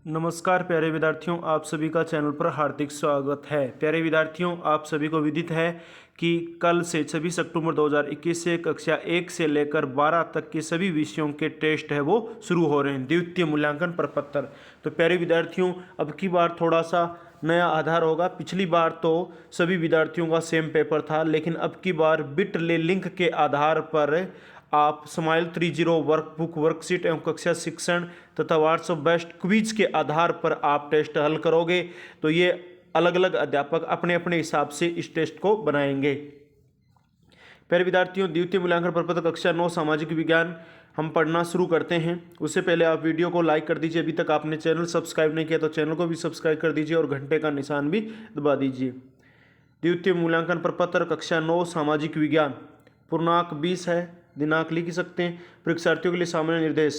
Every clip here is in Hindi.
नमस्कार प्यारे विद्यार्थियों, आप सभी का चैनल पर हार्दिक स्वागत है। प्यारे विद्यार्थियों, आप सभी को विदित है कि कल से 26 अक्टूबर 2021 से कक्षा 1 से लेकर 12 तक के सभी विषयों के टेस्ट है वो शुरू हो रहे हैं, द्वितीय मूल्यांकन प्रपत्र। तो प्यारे विद्यार्थियों, अब की बार थोड़ा सा नया आधार होगा। पिछली बार तो सभी विद्यार्थियों का सेम पेपर था, लेकिन अब की बार बिटले लिंक के आधार पर आप स्माइल 30 वर्कबुक, वर्कशीट एवं कक्षा शिक्षण तथा व्हाट्सएप बेस्ट क्विज के आधार पर आप टेस्ट हल करोगे। तो ये अलग अलग अध्यापक अपने अपने हिसाब से इस टेस्ट को बनाएंगे। प्यारे विद्यार्थियों, द्वितीय मूल्यांकन प्रपत्र कक्षा 9 सामाजिक विज्ञान हम पढ़ना शुरू करते हैं। उससे पहले आप वीडियो को लाइक कर दीजिए। अभी तक आपने चैनल सब्सक्राइब नहीं किया तो चैनल को भी सब्सक्राइब कर दीजिए और घंटे का निशान भी दबा दीजिए। द्वितीय मूल्यांकन प्रपत्र कक्षा 9 सामाजिक विज्ञान, पूर्णांक 20 है, दिनांक लिख सकते हैं। परीक्षार्थियों के लिए सामान्य निर्देश,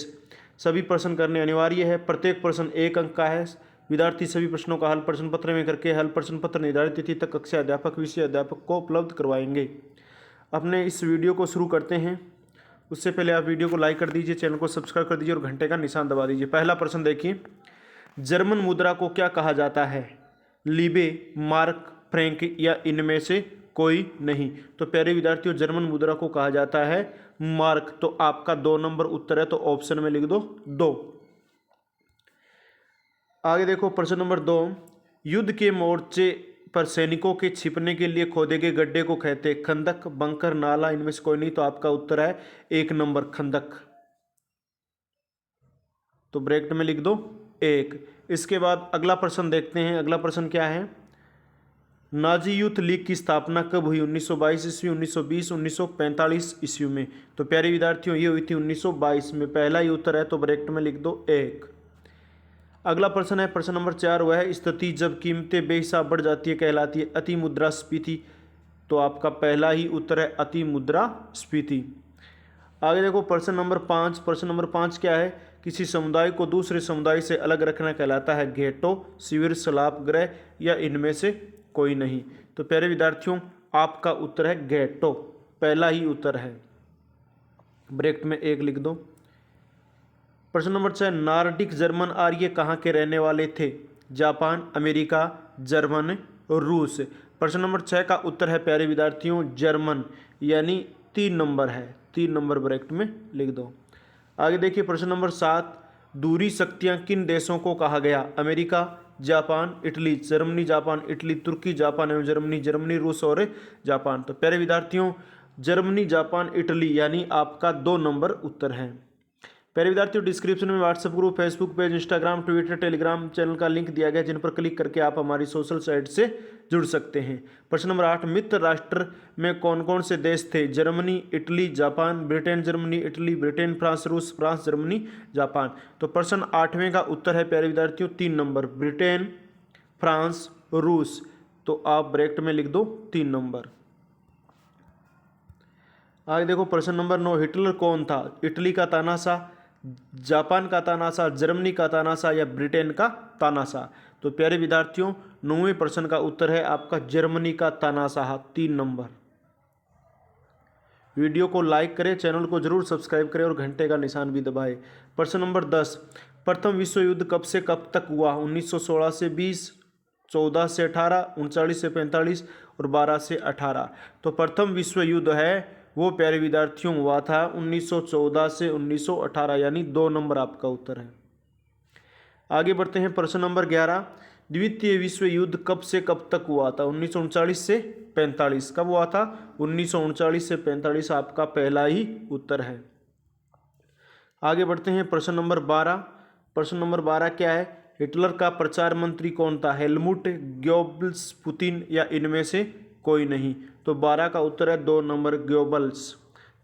सभी प्रश्न करने अनिवार्य है। प्रत्येक प्रश्न 1 अंक का है। विद्यार्थी सभी प्रश्नों का हल प्रश्न पत्र में करके हल प्रश्न पत्र निर्धारित तिथि तक कक्षा अध्यापक विषय अध्यापक को उपलब्ध करवाएंगे। अपने इस वीडियो को शुरू करते हैं। उससे पहले आप वीडियो को लाइक कर दीजिए, चैनल को सब्सक्राइब कर दीजिए और घंटे का निशान दबा दीजिए। पहला प्रश्न देखिए, जर्मन मुद्रा को क्या कहा जाता है? लीबे, मार्क, फ्रैंक या इनमें से कोई नहीं। तो प्यारे विद्यार्थियों, जर्मन मुद्रा को कहा जाता है मार्क। तो आपका 2 नंबर उत्तर है, तो ऑप्शन में लिख दो 2। आगे देखो प्रश्न नंबर 2, युद्ध के मोर्चे पर सैनिकों के छिपने के लिए खोदे गए गड्ढे को कहते खंदक, बंकर, नाला, इनमें से कोई नहीं। तो आपका उत्तर है 1 नंबर खंदक। तो ब्रैकेट में लिख दो 1। इसके बाद अगला प्रश्न देखते हैं। अगला प्रश्न क्या है? नाजी यूथ लीग की स्थापना कब हुई? 1922 ईस्वी, 1920, 1945 ईस्वी में। तो प्यारे विद्यार्थियों, ये हुई थी 1922 में। पहला ही उत्तर है, तो ब्रैकेट में लिख दो 1। अगला प्रश्न है प्रश्न नंबर 4, वह स्थिति जब कीमतें बेहिसाब बढ़ जाती है कहलाती है अति मुद्रास्फीति। तो आपका पहला ही उत्तर है अति मुद्रास्फीति। आगे देखो प्रश्न नंबर 5। प्रश्न नंबर 5 क्या है? किसी समुदाय को दूसरे समुदाय से अलग रखना कहलाता है घेटो, शिविर, सलाप गृह या इनमें से कोई नहीं। तो प्यारे विद्यार्थियों, आपका उत्तर है घेटो, पहला ही उत्तर है। ब्रैकेट में 1 लिख दो। प्रश्न नंबर 6, नॉर्डिक जर्मन आर्य कहाँ के रहने वाले थे? जापान, अमेरिका, जर्मन, रूस। प्रश्न नंबर 6 का उत्तर है प्यारे विद्यार्थियों जर्मन, यानी 3 नंबर है। 3 नंबर ब्रैकेट में लिख दो। आगे देखिए प्रश्न नंबर 7, दूरी शक्तियाँ किन देशों को कहा गया? America, Japan, Italy, Germany, Japan, Italy, Turkey, Japan एवं जर्मनी, जर्मनी, रूस और जापान। तो प्यारे विद्यार्थियों, जर्मनी, जापान, इटली, यानी आपका 2 नंबर उत्तर है। प्यारे विद्यार्थियों, डिस्क्रिप्शन में WhatsApp group, Facebook page, Instagram, Twitter, Telegram channel का लिंक दिया गया, जिन पर क्लिक करके आप हमारी सोशल साइट से जुड़ सकते हैं। प्रश्न नंबर 8, मित्र राष्ट्र में कौन कौन से देश थे? Germany, Italy, Japan, Britain, Germany, Italy, Britain, France, रूस, फ्रांस, जर्मनी, जापान। तो प्रश्न 8वें का उत्तर है प्यारे विद्यार्थियों 3 नंबर, ब्रिटेन, फ्रांस, रूस। तो आप ब्रैकेट में लिख दो 3 नंबर। आगे देखो प्रश्न नंबर 9, हिटलर कौन था? इटली का तानाशाह, जापान का तानाशाह, जर्मनी का तानाशाह या ब्रिटेन का तानाशाह। तो प्यारे विद्यार्थियों, 9वें प्रश्न का उत्तर है आपका जर्मनी का तानाशाह, 3 नंबर। वीडियो को लाइक करें, चैनल को जरूर सब्सक्राइब करें और घंटे का निशान भी दबाएं। प्रश्न नंबर 10, प्रथम विश्व युद्ध कब से कब तक हुआ? 1916 से 20, 14 से 18, 39 से 45 और 12 से 18। तो प्रथम विश्व युद्ध है वो प्यारे विद्यार्थियों हुआ था 1914 से 1918, यानी 2 नंबर आपका उत्तर है। आगे बढ़ते हैं प्रश्न नंबर 11, द्वितीय विश्व युद्ध कब से कब तक हुआ था? 1939 से 45। कब हुआ था? 1939 से 45, आपका पहला ही उत्तर है। आगे बढ़ते हैं प्रश्न नंबर 12। प्रश्न नंबर 12 क्या है? हिटलर का प्रचार मंत्री कौन था? हेलमुट, गोब्बल्स, पुतिन या इनमें से कोई नहीं। तो 12 का उत्तर है 2 नंबर गोब्बल्स।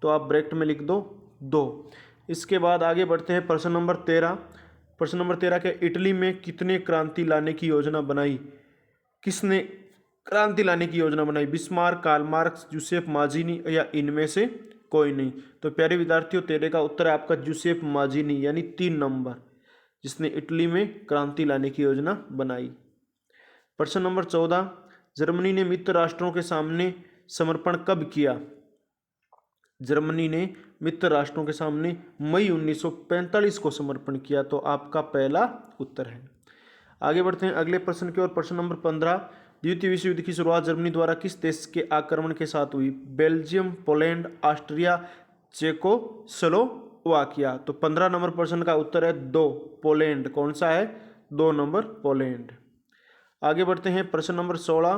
तो आप ब्रैकेट में लिख दो 2। इसके बाद आगे बढ़ते हैं प्रश्न नंबर 13। प्रश्न नंबर 13 के इटली में कितने क्रांति लाने की योजना बनाई? किसने क्रांति लाने की योजना बनाई? बिस्मार्क, कार्ल मार्क्स, जूसेफ माजीनी या इनमें से कोई नहीं। तो प्यारे विद्यार्थियों, 13 का उत्तर है आपका जूसेफ माजीनी, यानी 3 नंबर, जिसने इटली में क्रांति लाने की योजना बनाई। प्रश्न नंबर 14, जर्मनी ने मित्र राष्ट्रों के सामने समर्पण कब किया? जर्मनी ने मित्र राष्ट्रों के सामने मई 1945 को समर्पण किया। तो आपका पहला उत्तर है। आगे बढ़ते हैं अगले प्रश्न की ओर। प्रश्न नंबर 15, द्वितीय विश्व युद्ध की शुरुआत जर्मनी द्वारा किस देश के आक्रमण के साथ हुई? Belgium, Poland, Austria, Czechoslovakia. तो 15 नंबर प्रश्न का उत्तर है 2, पोलैंड। कौन सा है? 2 नंबर पोलैंड। आगे बढ़ते हैं प्रश्न नंबर 16।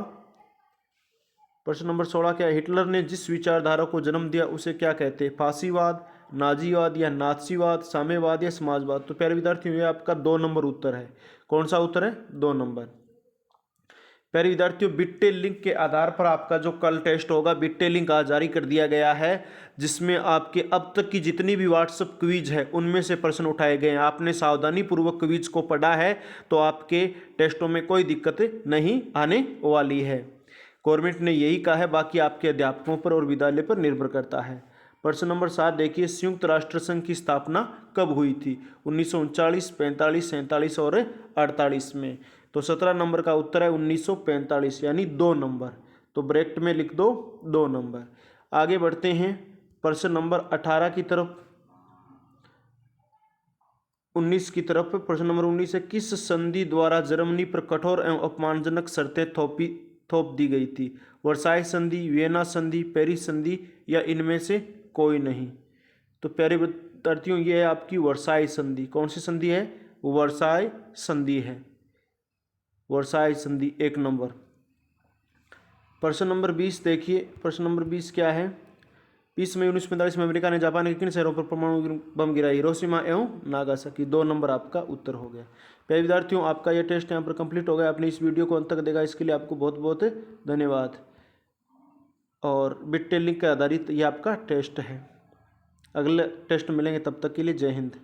प्रश्न नंबर 16 क्या है? हिटलर ने जिस विचारधारा को जन्म दिया उसे क्या कहते हैं? फासीवाद, नाजीवाद या नाथसीवाद, साम्यवाद या समाजवाद। तो प्यारे विद्यार्थियों ये आपका 2 नंबर उत्तर है। कौन सा उत्तर है? 2 नंबर। प्यारे विद्यार्थियों बिट्टे लिंक के आधार पर आपका जो कल टेस्ट होगा, बिट्टे लिंक आज जारी कर दिया गया है, जिसमें आपके अब तक की जितनी भी व्हाट्सएप क्विज है उनमें से प्रश्न उठाए गए हैं। आपने सावधानी पूर्वक क्विज को पढ़ा है तो आपके टेस्टों में कोई दिक्कत नहीं आने वाली है। गवर्नमेंट ने यही कहा है, बाकी आपके अध्यापकों पर और विद्यालय पर निर्भर करता है। प्रश्न नंबर 7 देखिए, संयुक्त राष्ट्र संघ की स्थापना कब हुई थी? 1939, 45, 47 और 48 में। तो 17 नंबर का उत्तर है 1945, यानी 2 नंबर। तो ब्रैकेट में लिख दो 2 नंबर। आगे बढ़ते हैं प्रश्न नंबर 18 की तरफ, 19 की तरफ। प्रश्न नंबर 19 है, किस संधि द्वारा जर्मनी पर कठोर एवं अपमानजनक शर्तें थोप दी गई थी? वर्साई संधि, वियना संधि, पेरिस संधि या इनमें से कोई नहीं। तो प्यारे विद्यार्थियों ये है आपकी वर्साई संधि। कौन सी संधि है? वर्साई संधि है, वर्साई संधि 1 नंबर। प्रश्न नंबर 20 देखिए, प्रश्न नंबर 20 क्या है? 20 मई 1945 में अमेरिका ने जापान के किन शहरों पर परमाणु बम गिरा? हिरोशिमा एवं नागासाकी। 2 नंबर आपका उत्तर हो गया। प्यारे विद्यार्थियों आपका यह टेस्ट यहाँ पर कंप्लीट हो गया। आपने इस वीडियो को अंत तक देखा, इसके लिए आपको बहुत बहुत धन्यवाद। और बिट्टे लिंक के आधारित ये आपका टेस्ट है। अगले टेस्ट मिलेंगे, तब तक के लिए जय हिंद।